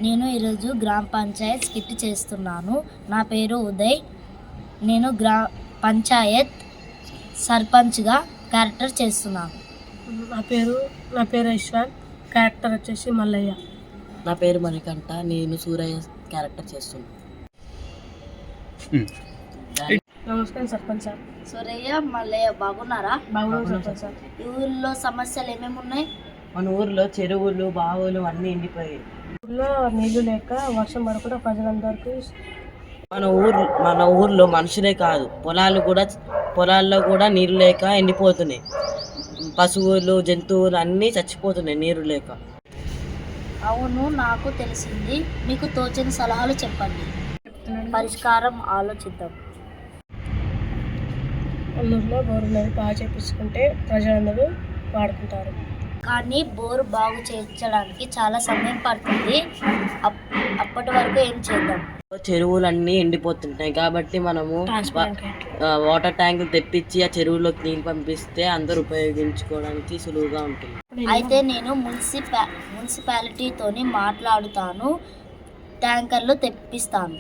నేను ఈరోజు గ్రామ పంచాయత్ స్కిట్ చేస్తున్నాను. నా పేరు ఉదయ్. నేను పంచాయత్ సర్పంచ్గా క్యారెక్టర్ చేస్తున్నాను. నా పేరు యశ్వంత్. క్యారెక్టర్ వచ్చేసి మల్లయ్య. నా పేరు మణికంఠ. నేను సూరయ్య క్యారెక్టర్ చేస్తున్నాను. నమస్కారం సర్పంచ్ సార్. సూరయ్య, మల్లయ్య బాగున్నారా? బాగున్నాం సర్పంచ్ సార్. ఈ ఊళ్ళో సమస్యలు ఏమేమి ఉన్నాయి? మన ఊర్లో చెరువులు బావులు అన్నీ ఎండిపోయాయి. ఊళ్ళో నీళ్లు లేక వర్షం పడకుండా ప్రజలందరికీ మన ఊర్లో మనుషులే కాదు పొలాల్లో కూడా నీరు లేక ఎండిపోతున్నాయి. పశువులు జంతువులు అన్నీ చచ్చిపోతున్నాయి నీరు లేక. అవును, నాకు తెలిసింది. మీకు తోచిన సలహాలు చెప్పండి, పరిష్కారం ఆలోచిద్దాం. ఊళ్ళో బోరు నది బాగా చేపించుకుంటే ప్రజలందరూ వాడుకుంటారు. కానీ బోరు బాగు చేయించడానికి చాలా సమయం పడుతుంది. అప్పటి వరకు ఏం చేద్దాం? చెరువులన్నీ ఎండిపోతుంటాయి కాబట్టి మనము వాటర్ ట్యాంకులు తెప్పించి ఆ చెరువులోకి నీళ్ళు పంపిస్తే అందరూ ఉపయోగించుకోవడానికి సులువుగా ఉంటుంది. అయితే నేను మున్సిపాలిటీతోని మాట్లాడుతాను, ట్యాంకర్లు తెప్పిస్తాను.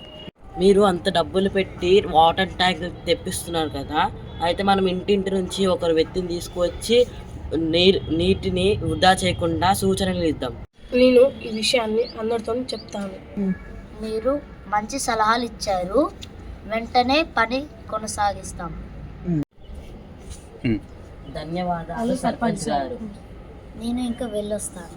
మీరు అంత డబ్బులు పెట్టి వాటర్ ట్యాంక్ తెప్పిస్తున్నారు కదా, అయితే మనం ఇంటింటి నుంచి ఒకరు వ్యక్తిని తీసుకువచ్చి నీటిని వృధా చేయకుండా సూచనలు ఇద్దాం. నేను ఈ విషయాన్ని అందరితో చెప్తాను. మీరు మంచి సలహాలు ఇచ్చారు. వెంటనే పని కొనసాగిస్తాం. ధన్యవాదాలు సర్పంచ్ గారు. నేను ఇంకా వెళ్ళొస్తాను.